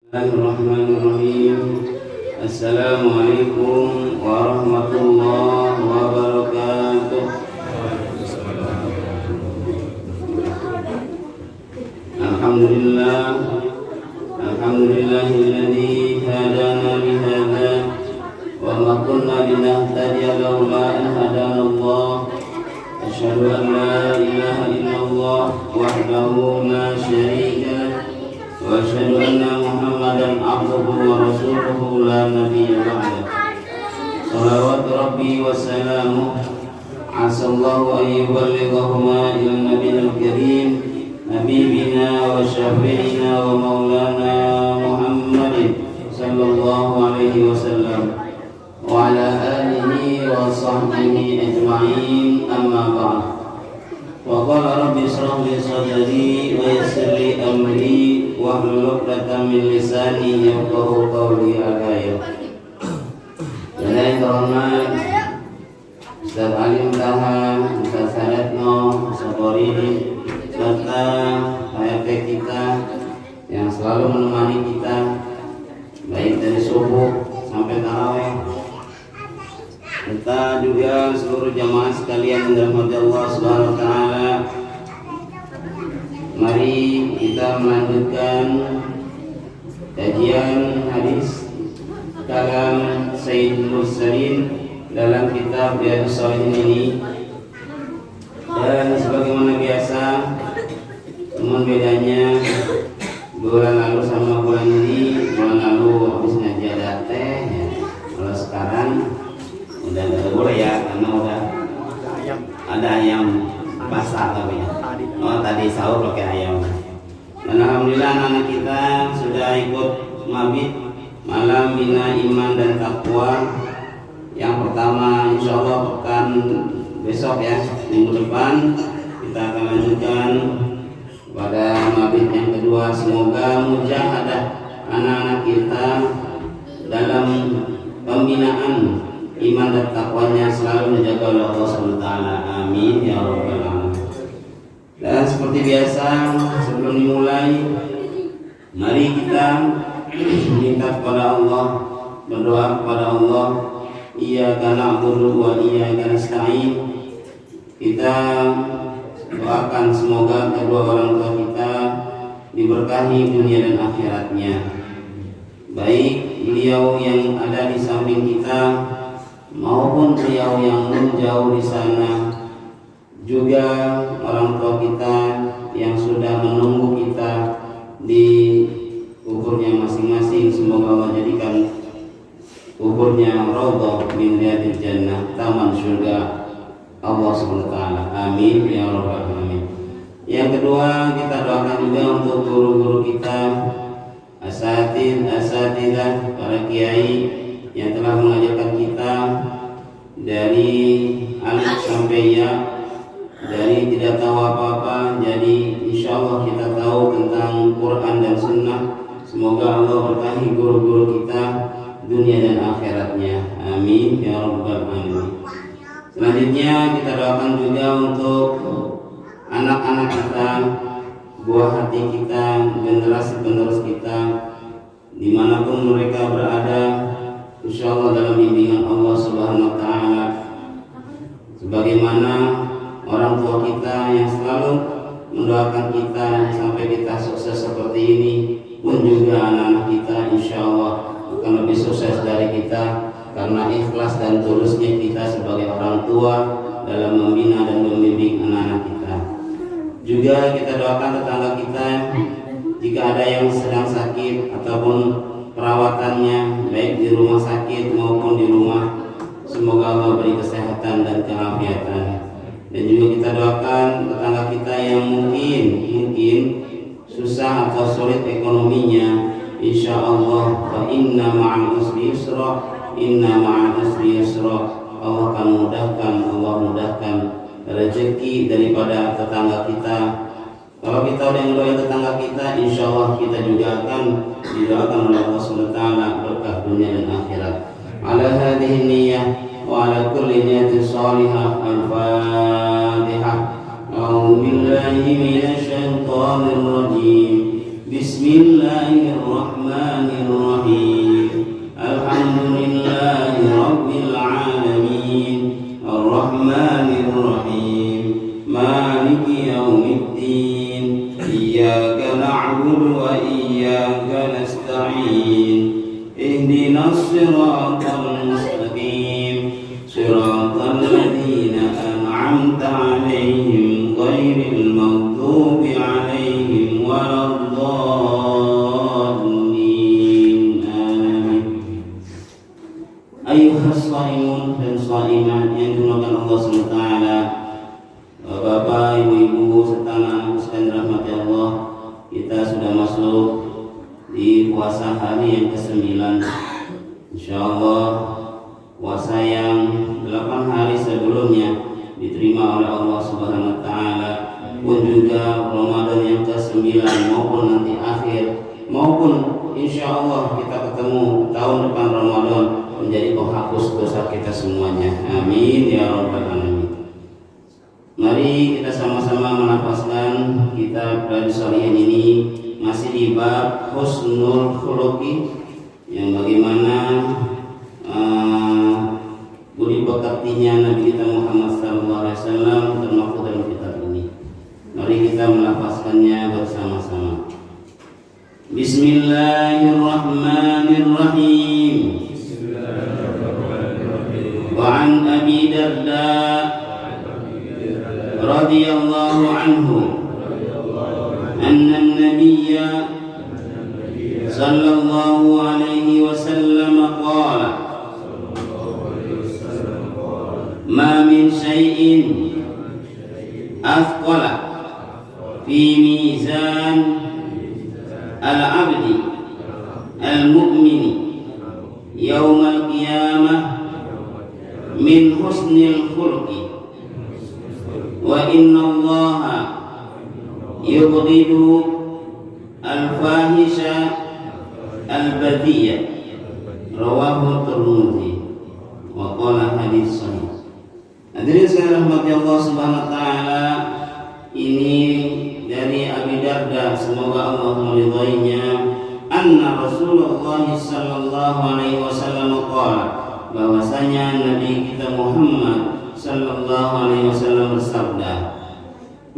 Bismillahirrahmanirrahim. Assalamualaikum warahmatullahi wabarakatuh. Alhamdulillahilladzi hadana lihadza wa ma kunna linahtadiya laula an hadanallah. Asyhadu an la ilaha illallah wahdahu la syarika lah wa asyhadu anna Muhammadan abduhu wa rasuluhu la nabiyya ba'da. Shalawatu rabbi wa salamuhu asallahu an yuballighahuma ila nabiyil karim habibina wa syafi'ina wa maulana Muhammadin sallallahu alaihi wasallam wa ala alihi wa sahbihi ajma'in, amma ba'd. Wa qala rabbi ishrah li sadri wa yassir li amri wahlul 'uqdatam min lisani yafqahu qawli. Yang terhormat Ustaz Alim Taha, Ustaz Sadatno, Ustaz Qoridi, serta PRT kita yang selalu menemani kita baik dari subuh sampai tarawih, serta juga seluruh jamaah sekalian yang dirahmati Allah Subhanahu wa taala. Mari kita melanjutkan kajian hadis kalam Sayyidul Mursalin dalam kitab Riyadhus Shalihin ini. Dan sebagaimana biasa, cuman bedanya bulan lalu sama bulan ini. Bulan lalu habis ngaji ada teh ya. Kalau sekarang udah nggak boleh ya, karena udah ada ayam basah tapi ya. Oh, tadi sahur pakai ayam. Dan alhamdulillah anak-anak kita sudah ikut mabit malam bina iman dan takwa. Yang pertama insya Allah pekan besok ya, minggu depan kita akan lanjutkan pada mabit yang kedua. Semoga mujahadah anak-anak kita dalam pembinaan iman dan takwanya selalu dijaga oleh Allah SWT. Amin ya rabbal alamin. Dan seperti biasa, sebelum dimulai, mari kita minta kepada Allah, berdoa kepada Allah. Iyyaka na'budu wa iyyaka nasta'in. Kita doakan semoga kedua orang tua kita diberkahi dunia dan akhiratnya, baik beliau yang ada di samping kita maupun beliau yang menjauh di sana, juga orang tua kita yang sudah menunggu kita di kuburnya masing-masing. Semoga Allah jadikan kuburnya raudhah min riyadil jannah, taman surga Allah SWT. Amin ya rabbal alamin. Yang kedua, kita doakan juga untuk guru-guru kita, asatidzah, para kiai yang telah mengajarkan kita dari alif sampai ya, dari tidak tahu apa-apa jadi insya Allah kita tahu tentang Quran dan Sunnah. Semoga Allah berkahi guru-guru kita dunia dan akhiratnya. Amin ya rabbal alamin. Selanjutnya kita doakan juga untuk anak-anak kita, buah hati kita, generasi penerus kita, dimanapun mereka berada, insya Allah dalam bimbingan Allah Subhanahu wa taala. Sebagaimana orang tua kita yang selalu mendoakan kita sampai kita sukses seperti ini, pun juga anak-anak kita insya Allah akan lebih sukses dari kita, karena ikhlas dan tulusnya kita sebagai orang tua dalam membina dan membimbing anak-anak kita. Juga kita doakan tetangga kita jika ada yang sedang sakit ataupun perawatannya baik di rumah sakit maupun di rumah, semoga Allah beri kesehatan dan keafiatan. Dan juga kita doakan tetangga kita yang mungkin susah atau sulit ekonominya, insya Allah fa inna ma'al usri yusra, inna ma'al usri yusra. Allah akan mudahkan rezeki daripada tetangga kita. Kalau kita udah ngedoain tetangga kita, insya Allah kita juga akan didoakan oleh Allah SWT berkah dunia dan akhirat. Ala hadhihi niyyah wa ala kulli niyatin salihah. Al-Fatihah. A'udzu billahi minasy syaithanir rajim. Bismillahirrahmanirrahim. Rahmanir Rahim. Alhamdulillahi Rabbil Alamin. Ar-Rahmanir Rahim. Maliki Yaumiddin. Iyyaka na'budu wa iyyaka nasta'in. Ihdinas siratal mustaqim. Siratal ladzina an'amta 'alaihim ghairil maghdubi 'alaihim waladdallin. Amin. Ayyuhas shaimun dan shaimat yang dimuliakan Allah SWT, Bapak, Ibu-ibu serta anak-anak sekalian dirahmati Allah, kita sudah masuk di puasa hari yang ke-9. Insyaallah puasa yang 8 hari sebelumnya diterima oleh Allah Subhanahu wa taala, pun juga Ramadan yang ke-9 maupun nanti akhir, maupun insyaallah kita ketemu tahun depan Ramadan menjadi penghapus dosa kita semuanya. Amin ya rabbal alamin. Mari kita sama-sama menafaskan kitab Riyadhus Shalihin ini, masih di bab husnul khuluqi, yang bagaimana budi pekertinya Nabi kita Muhammad SAW termaktub dalam kitab ini. Mari kita menafaskannya bersama-sama. Bismillahirrahmanirrahim. Wa an Abi Darda radhiyallahu anhu anna an-nabiyya sallallahu alaihi wasallam qala ma min syai'in athqala fi mizan al-'abdi al-mu'mini yawm al-qiyamah min husnil khuluqi wa inna Allaha yubghidu al-fahisha al-badiyah. Rawahu Tirmidzi wa qala hadits sahih. Hadirin sekalian rahmati Allah Subhanahu wa taala, ini dari Abi Darda, semoga Allah meridainya, anna Rasulullah sallallahu alaihi wasallam qala, bahwasanya Nabi kita Muhammad sallallahu alaihi wasallam bersabda,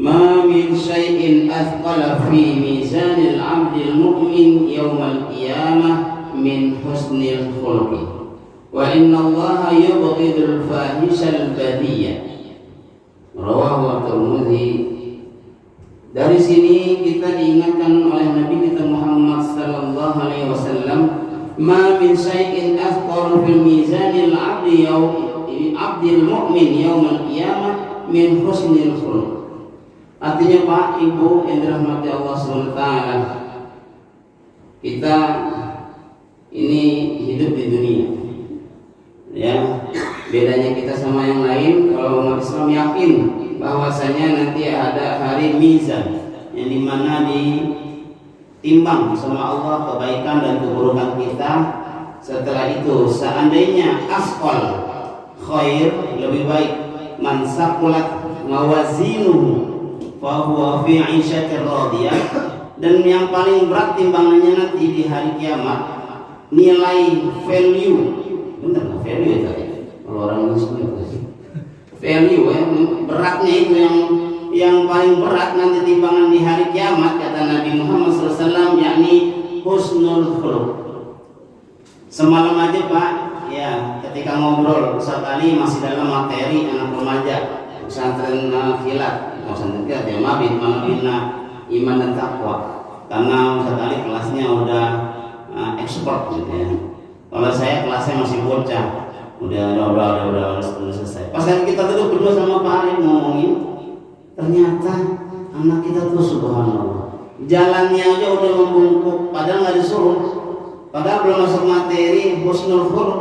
ma min syai'in athqala fi mizanil 'abdil mu'min yaumal qiyamah min husnil khuluqi wa inna Allaha yubghidul fahishal badiyah. Rawahu Tirmidzi. Dari sini kita diingatkan oleh Nabi kita Muhammad sallallahu alaihi wasallam, ma min syai'in athqala fil mizanil 'abdil mu'min yaumal qiyamah min husnil khuluq. Artinya Pak, Ibu yang dirahmati Allah SWT, kita ini hidup di dunia, ya. Bedanya kita sama yang lain, kalau umat Islam yakin bahwasanya nanti ada hari mizan, yang dimana ditimbang sama Allah kebaikan dan keburukan kita. Setelah itu seandainya asqal khair, lebih baik, man saqulat mawazinuhu fa huwa fi 'ishatir radiyah, dan yang paling berat timbangannya nanti di hari kiamat, nilai value, benar nggak value ya tadi? Kalau orang Muslim value ya, beratnya itu yang paling berat nanti timbangan di hari kiamat, kata Nabi Muhammad SAW, yakni husnul khuluq. Semalam aja Pak, ya, ketika ngobrol Ustaz Ali masih dalam materi anak remaja pesantren kilat, pesantren kilat ya, mabit bina iman dan takwa, karena Ustaz Ali kelasnya udah expert gitu ya. Kalau saya kelasnya masih bocah, udah selesai. Pas kita duduk berdua sama Pak Ali ngomongin, ternyata anak kita tuh subhanallah, jalannya aja udah membungkuk, padahal nggak disuruh, padahal belum masuk materi husnul khuluq,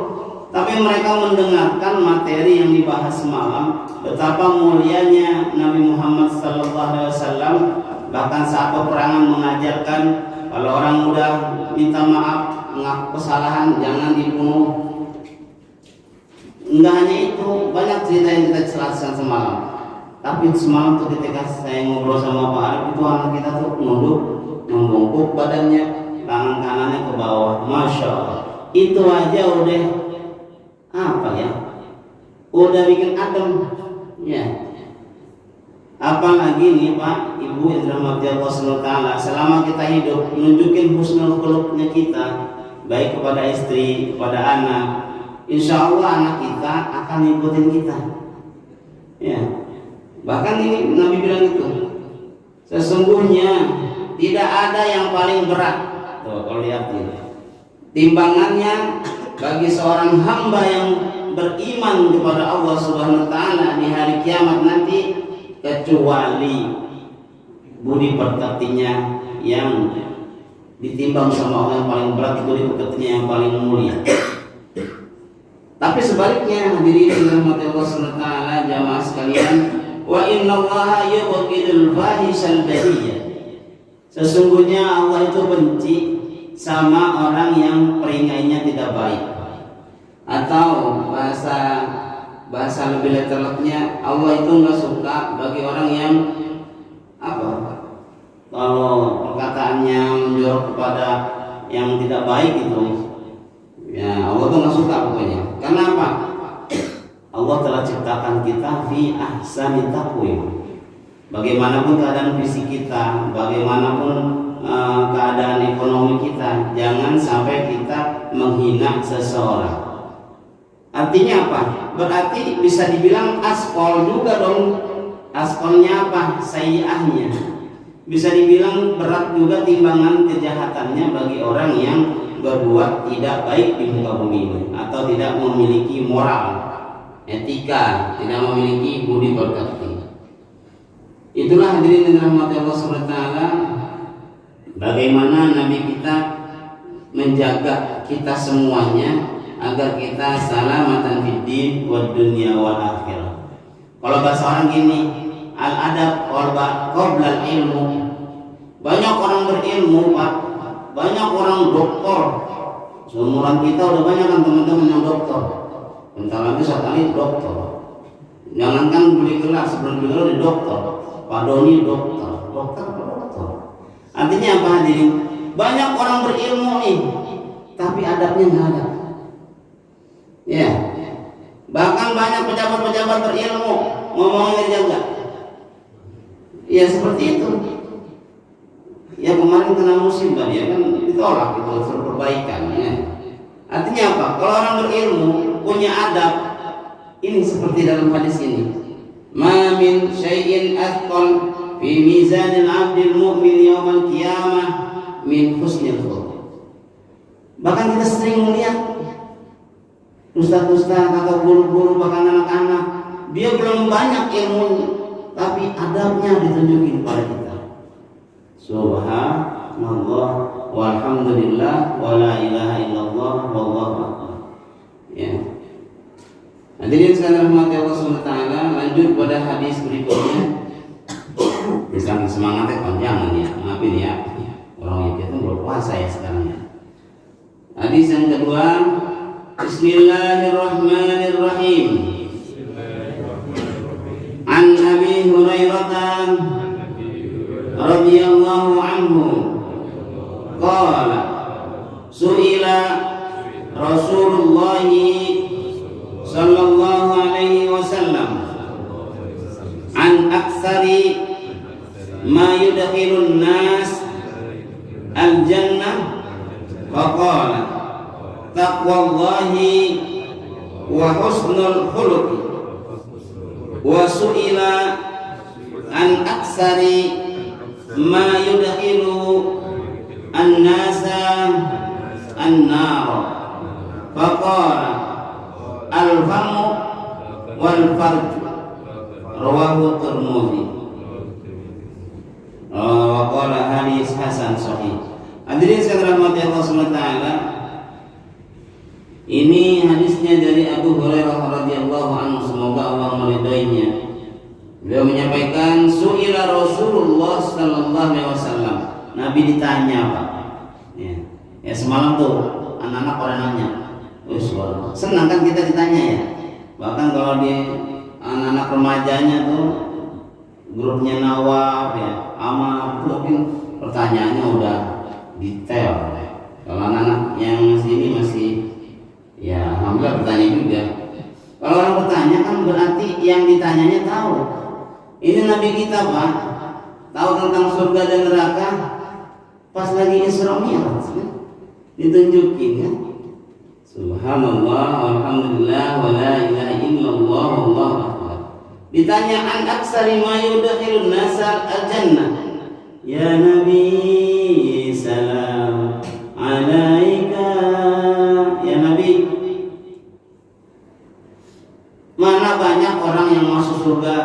tapi mereka mendengarkan materi yang dibahas semalam, betapa mulianya Nabi Muhammad SAW. Bahkan saat peperangan mengajarkan, kalau orang udah minta maaf, mengaku kesalahan, jangan dibunuh. Enggak hanya itu, banyak cerita yang kita jelaskan semalam. Tapi semalam tuh ketika saya ngobrol sama Pak Arif, itu anak kita tuh nunduk, membungkuk badannya, tangan kanannya ke bawah, masya Allah. Itu aja udah apa ya? Udah bikin adem, ya. Apalagi nih Pak, Ibu yang dirahmati Allah SWT, selama kita hidup menunjukin husnul khuluqnya kita, baik kepada istri, kepada anak, insya Allah anak kita akan ngikutin kita. Ya, bahkan ini Nabi bilang itu, sesungguhnya tidak ada yang paling berat. Tuh, kalau lihat ini, timbangannya bagi seorang hamba yang beriman kepada Allah Subhanahu Wa Taala di hari kiamat nanti, kecuali budi pekertinya yang ditimbang sama orang yang paling berat, budi pekertinya yang paling mulia. Tapi sebaliknya, hadirin dirahmati Allah SWT, jamaah sekalian, wa innallaha yubghidul fahishal baghiyah. Sesungguhnya Allah itu benci sama orang yang peringainya tidak baik. Atau bahasa lebih letternya, Allah itu nggak suka bagi orang yang apa? Kalau perkataannya menjorok kepada yang tidak baik itu, ya Allah tuh nggak suka pokoknya. Karena apa? Allah telah ciptakan kita fi ahsani taqwim. Bagaimanapun keadaan fisik kita, bagaimanapun keadaan ekonomi kita, jangan sampai kita menghina seseorang. Artinya apa? Berarti bisa dibilang askol juga dong. Askolnya apa? Sayyi'ahnya. Bisa dibilang berat juga timbangan kejahatannya bagi orang yang berbuat tidak baik di muka bumi ini, atau tidak memiliki moral, etika, tidak memiliki budi pekerti. Itulah hadirin yang dirahmati Allah SWT, bagaimana Nabi kita menjaga kita semuanya agar kita salamatan fid din wad dunya wal akhirah. Kalau bahasa orang gini, al adab qabla al ilmu. Banyak orang berilmu Pak, banyak orang doktor. Seumuran kita udah banyak kan teman-teman yang doktor. Bentar lagi sekali doktor. Jangankan beli gelar, sebelum beli gelar di doktor. Pak Doni dokter. Artinya apa hadirin? Banyak orang berilmu nih, tapi adabnya nggak ada. Ya, bahkan banyak pejabat-pejabat berilmu ngomongnya jaga. Ya seperti itu. Ya kemarin kena musibah, dia kan ditolak itu suruh perbaikan. Ya. Artinya apa? Kalau orang berilmu punya adab, ini seperti dalam hadis ini. Ma min syai'in athqal fi mizanil 'abdil mu'min yaumal qiyamah min husnil khuluq. Bahkan kita sering melihat ustaz-ustaz, kakak guru-guru, bahkan anak-anak, dia belum banyak ilmunya, tapi adabnya ditunjukin kepada kita. Subhanallah walhamdulillah wala ilaha illallah wallahu akbar. Ya. Hadirin sekalian rahmati Allah SWT, lanjut pada hadis berikutnya. Bisa semangatnya panjang ya, maafin ya. Orang itu berpuasa ya sekarang ya. Hadis yang kedua, Bismillahirrahmanirrahim. An Abi Hurairah radhiyallahu anhu qala su'ila Rasulullah sallallahu alaihi wasallam an aktsari ma yudkhilun nas al jannah faqala taqwallahi wa husnul khuluq wa su'ila an aktsari ma yudkhilu an-nasa an-nar faqala al-famu wal farj rawahu Tirmidzi wa qala hadis hasan sahih. Hadirin sekalian rahmati Allah SWT, ini hadisnya dari Abu Hurairah radhiyallahu anhu, semoga Allah meridainya. Beliau menyampaikan su'ila Rasulullah sallallahu alaihi wasallam. Nabi ditanya Pak. Ya semalam tuh anak-anak pada nanya. Senang kan kita ditanya ya. Bahkan kalau di anak-anak remajanya tuh grupnya Nawab ya, Amar, mungkin pertanyaannya udah detail. Kalau anak-anak yang masih ini masih ya alhamdulillah bertanya juga. Kalau orang bertanya kan berarti yang ditanyanya tahu. Ini Nabi kita Pak, tahu tentang surga dan neraka pas lagi Isra Mi'raj kan? Ditunjukin kan. Subhanallah, alhamdulillah, wa la ilaha illallah, wallahu akbar. Ditanya an aksari ma yudkhilun nasa al-jannah. Ya Nabi, salam alaika. Ya Nabi, mana banyak orang yang masuk surga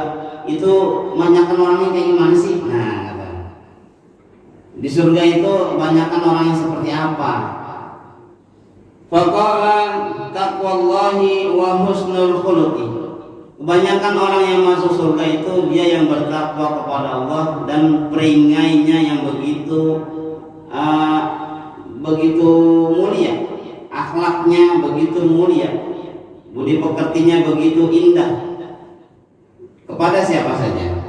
itu banyakkan orangnya kayak gimana sih? Nah, kata. Di surga itu banyakkan orang yang seperti apa? Faqala taqwallahi wa husnul khuluqi. Kebanyakan orang yang masuk surga itu dia yang bertakwa kepada Allah dan peringainya yang begitu mulia, akhlaknya begitu mulia, budi pekertinya begitu indah. Kepada siapa saja?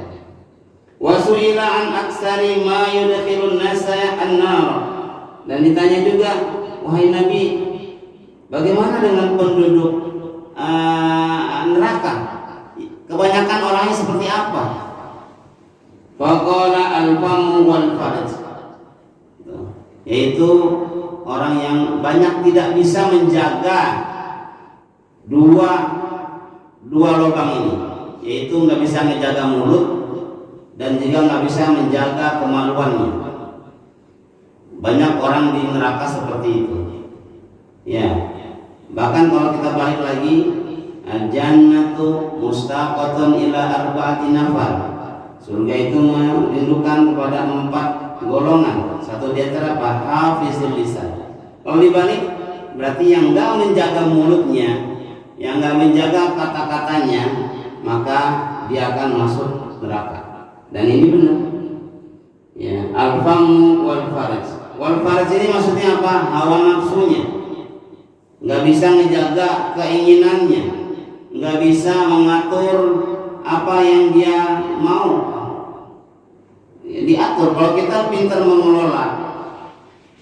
Wasu'ila an aksari ma yudkhilun nasa an-nar. Dan ditanya juga, wahai Nabi, bagaimana dengan penduduk neraka? Kebanyakan orangnya seperti apa? Faqala al-famu wal farj. Yaitu orang yang banyak tidak bisa menjaga dua lubang ini, yaitu nggak bisa menjaga mulut dan juga nggak bisa menjaga kemaluannya. Banyak orang di neraka seperti itu. Ya, bahkan kalau kita balik lagi, al-jannatu mustaqatun ila arba'ati nafar. Surga itu merindukan kepada 4 golongan. Satu di antara hafizul lisan. Kalau dibalik berarti yang enggak menjaga mulutnya, yang enggak menjaga kata-katanya, maka dia akan masuk neraka. Dan ini benar. Ya, al-famu wal farj. Wal farj ini maksudnya apa? Hawa nafsunya. Enggak bisa menjaga keinginannya, enggak bisa mengatur apa yang dia mau. Diatur. Kalau kita pintar mengelola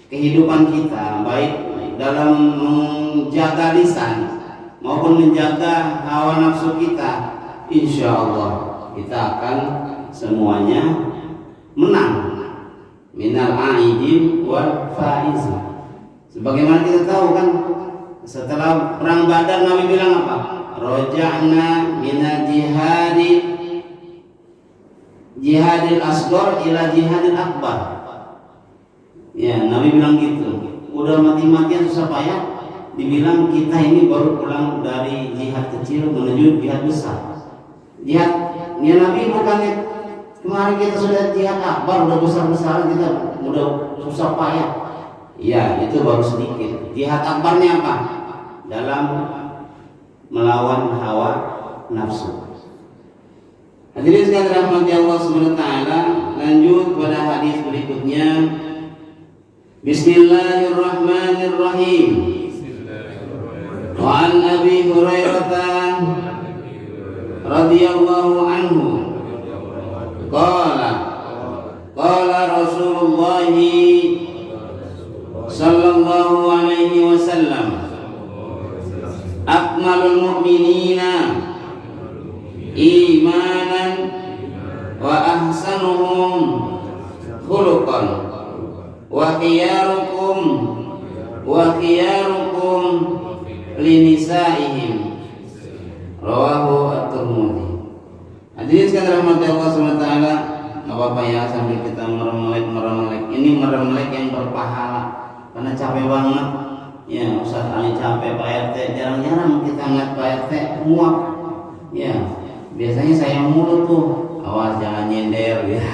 kehidupan kita, baik dalam menjaga lisan maupun menjaga hawa nafsu kita, insya Allah kita akan semuanya menang. Minal aidin wal faizin. Sebagaimana kita tahu kan, setelah perang Badar Nabi bilang apa? Roja'na minal jihadil asghar ila jihadil akbar. Ya, Nabi bilang gitu. Udah mati-matian susah payah, dibilang kita ini baru pulang dari jihad kecil menuju jihad besar. Jihad, ya Nabi bukannya kemarin kita sudah jihad akbar, udah besar-besaran, kita udah susah payah. Ya, itu baru sedikit. Jihad akbarnya apa? Dalam melawan hawa nafsu. Hadirin sekalian rahmati Allah Subhanahu wa taala, lanjut pada hadis berikutnya. Bismillahirrahmanirrahim. Wa an Abi Hurairah radhiyallahu anhu qala Rasulullah sallallahu alaihi wasallam akmalul mu'minina imanan wa ahsanuhum khuluqan wa khiyarukum linisaihim. Rawahu at-Tirmidzi. Hadirin sekalian rahmati Allah Subhanahu wa taala, enggak apa-apa ya sambil kita merem-melek. Ini merem-melek yang berpahala karena capek banget. Ya, Ustaz Ali capek, Pak RT jarang-jarang kita ngeliat Pak RT muak. Ya, biasanya saya mulu tuh, awas jangan nyender ya.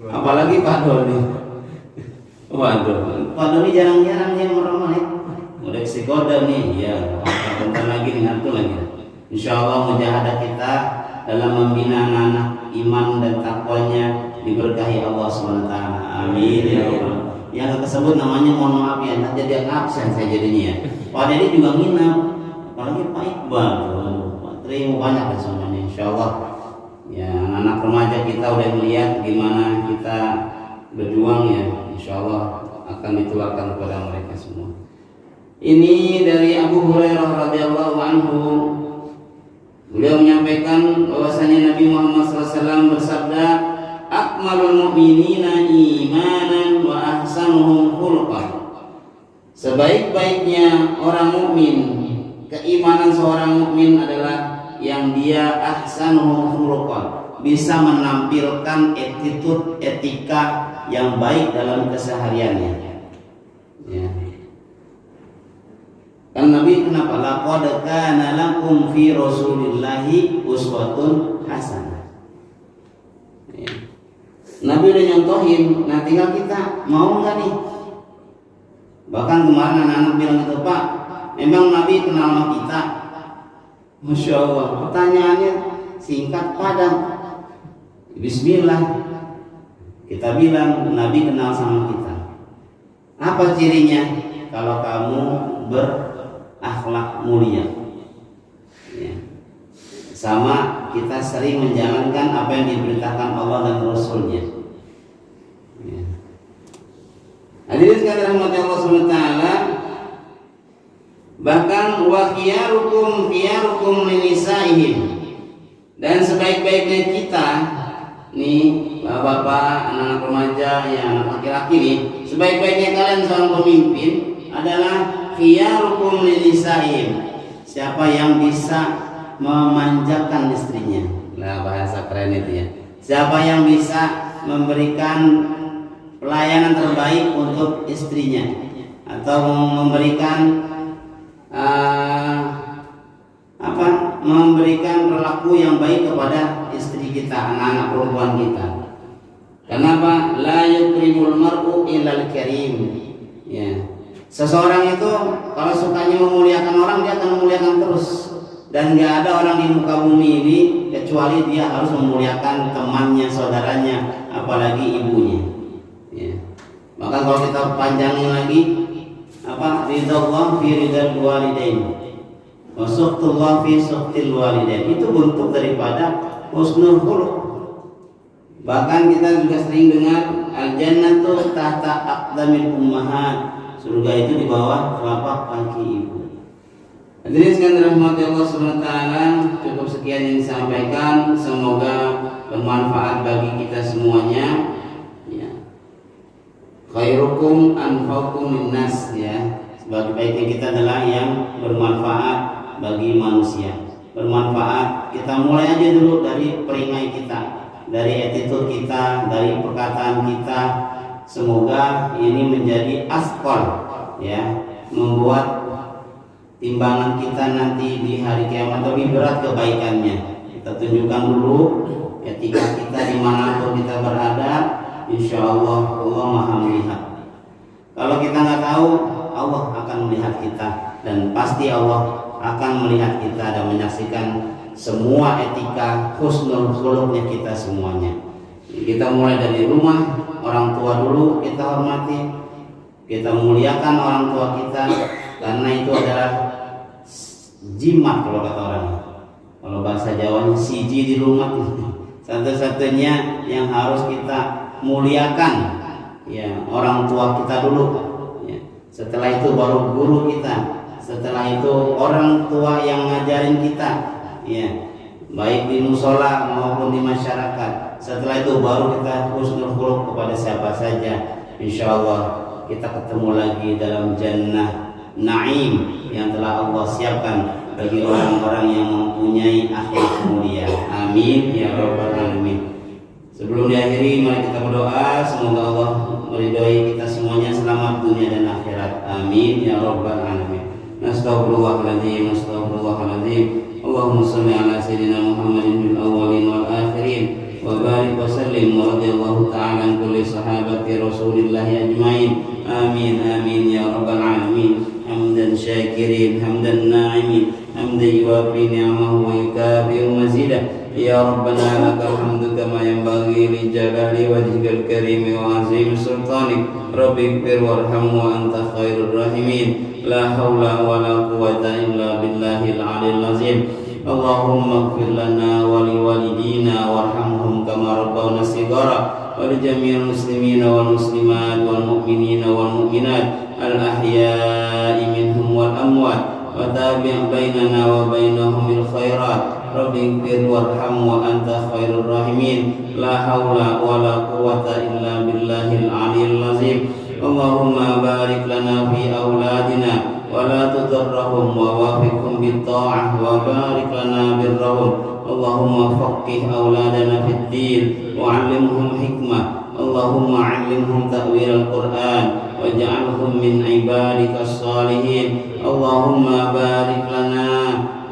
Apalagi Pak Doni. Waduh, Pak Doni jarang-jarang dia merem-melek. Udah isi kode nih, ya. Bentar lagi nih ngantuk lagi. Insyaallah mujahadah kita dalam membina anak iman dan takwanya diberkahi Allah SWT. Amin ya Allah. Yang tersebut namanya mohon maaf ya, nanti jadi absen saya jadinya ya. Pak Dedi juga nginep, apalagi Pak Iqbal, Pak Tri banyak ya semuanya. Insyaallah ya anak remaja kita udah melihat gimana kita berjuang ya. Insyaallah akan ditularkan kepada mereka semua. Ini dari Abu Hurairah radhiyallahu anhu. Beliau menyampaikan bahwasanya Nabi Muhammad SAW bersabda, "Akmalul mu'minina imanan wa ahsanuhum khuluqan." Sebaik-baiknya orang mukmin, keimanan seorang mukmin adalah yang dia ahsanuhum khuluqan, bisa menampilkan attitude, etika yang baik dalam kesehariannya. Ya. Kan Nabi kenapa? Laqad kana lakum fi Rasulillahi uswatun hasanah. Ya. Nabi udah nyontohin, nah tinggal kita mau nggak nih? Bahkan kemarin anak-anak bilang itu, Pak, memang Nabi kenal sama kita? Masya Allah, pertanyaannya singkat padat. Bismillah. Kita bilang Nabi kenal sama kita. Apa cirinya? Kalau kamu berakhlak mulia, ya. Sama kita sering menjalankan apa yang diperintahkan Allah dan Rasulnya. Ya. Hadirin sekalian rahmati Allah SWT, bahkan wa khiyarukum linisaihim, dan sebaik-baiknya kita nih bapak-bapak, anak-anak remaja, ya anak laki-laki nih, sebaik-baiknya kalian seorang pemimpin adalah khiyarukum linisaihim, siapa yang bisa memanjakan istrinya. Nah, bahasa keren itu ya. Siapa yang bisa memberikan pelayanan terbaik untuk istrinya, atau memberikan memberikan perilaku yang baik kepada istri kita, anak-anak perempuan kita. Kenapa? La yukrimul mar'u illal karim. Ya. Seseorang itu kalau sukanya memuliakan orang, dia akan memuliakan terus. Dan nggak ada orang di muka bumi ini kecuali dia harus memuliakan temannya, saudaranya, apalagi ibunya. Ya. Maka kalau kita panjangin lagi, ridallah fi ridal walidain, wa suhtullah fi suhtil walidain, itu bentuk daripada husnul khuluq. Bahkan kita juga sering dengar al-jannatu tahta aqdamil ummahat, surga itu di bawah telapak kaki ibu. Hadirin sekalian rahmati Allah SWT, cukup sekian yang disampaikan, semoga bermanfaat bagi kita semuanya. Ya. Khairukum anfa'ukum linnas, ya. Sebaik-baiknya kita adalah yang bermanfaat bagi manusia. Bermanfaat, kita mulai aja dulu dari peringai kita, dari attitude kita, dari perkataan kita. Semoga ini menjadi asqal, ya, membuat timbangan kita nanti di hari kiamat lebih berat kebaikannya. Kita tunjukkan dulu etika kita dimanapun kita berada. Insya Allah Allah Maha melihat. Kalau kita nggak tahu, Allah akan melihat kita, dan pasti Allah akan melihat kita dan menyaksikan semua etika husnul khuluqnya kita semuanya. Kita mulai dari rumah, orang tua dulu kita hormati, kita muliakan orang tua kita, karena itu adalah jimat kalau kata orang. Kalau bahasa Jawanya siji di rumah, satu-satunya yang harus kita muliakan, ya, orang tua kita dulu, ya. Setelah itu baru guru kita, setelah itu orang tua yang ngajarin kita, ya, baik di musola maupun di masyarakat. Setelah itu baru kita husnul khuluq kepada siapa saja. Insya Allah kita ketemu lagi dalam jannah Naim yang telah Allah siapkan bagi orang-orang yang mempunyai akhlak mulia. Amin ya rabbal alamin. Sebelum diakhiri, mari kita berdoa semoga Allah meridhoi kita semuanya selamat dunia dan akhirat. Amin ya rabbal alamin. Astaghfirullahaladzim, astaghfirullahaladzim. Allahumma shalli ala sayyidina Muhammadin fil awwalin wal akhirin, wa barik wa sallim wa radiyallahu ta'ala an kulli sahabati Rasulillah ajmain. Amin amin ya rabbal alamin. Hamdan syakirin, hamdan na'imin, hamdan yuwafi ni'amahu wa yukafi'u mazidah. Ya Rabbana lakal hamdu kama yanbaghi li jalali wajhikal karimi wa azim sultanik. Rabbi ighfir warham wa anta khairur rahimin. La hawla wa la quwwata illa billahil aliyyil azim. Allahumma ighfir lana wa li walidina warhamhum kama rabbawna shighara. ولجميع المسلمين والمسلمات والمؤمنين والمؤمنات الأحياء منهم والأموات وتابع بيننا وبينهم بالخيرات رب اغفر وارحم وأنت خير الراحمين لا حول ولا قوة إلا بالله العلي العظيم اللهم بارك لنا في أولادنا ولا تضرهم ووافقهم بالطاعة وبارك لنا برهم اللهم فقه أولادنا في الدين وعلمهم حكمة اللهم علمهم تأويل القرآن واجعلهم من عبادك الصالحين اللهم بارك لنا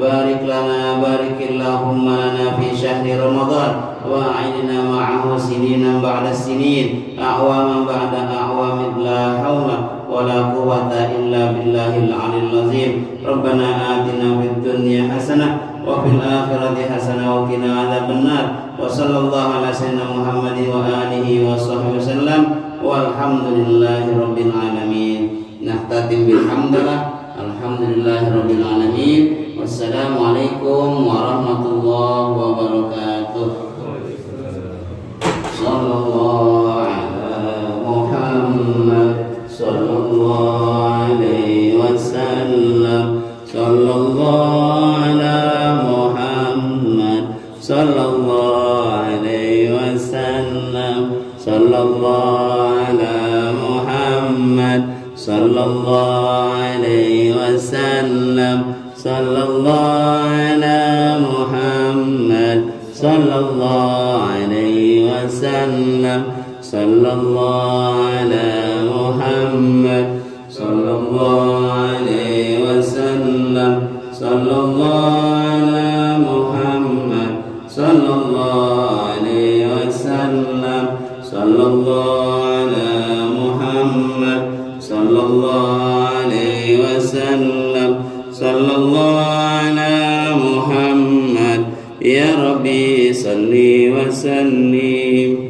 بارك اللهم لنا في شهر رمضان وأعيننا معه سنين بعد السنين أعواما بعد أعوام لا حول ولا قوة إلا بالله العلي العظيم ربنا آتنا في الدنيا حسنة وفي الآخرة حسنة وقنا عذاب النار وصلى الله على سيدنا محمد وآله وصحبه وسلم والحمد لله رب العالمين نختتم بالحمد لله الحمد لله رب العالمين والسلام عليكم ورحمة الله وبركاته صلى الله على محمد صلى الله عليه وسلم صلى الله على محمد صلى الله عليه وسلم صلى الله على محمد صلى الله عليه وسلم صلى الله على محمد صلى الله عليه وسلم صلى الله على محمد صلى الله عليه وسلم صلى الله على محمد صلى الله عليه وسلم صلى الله على محمد صلى الله عليه وسلم صلى الله على محمد يا ربي صل وسلم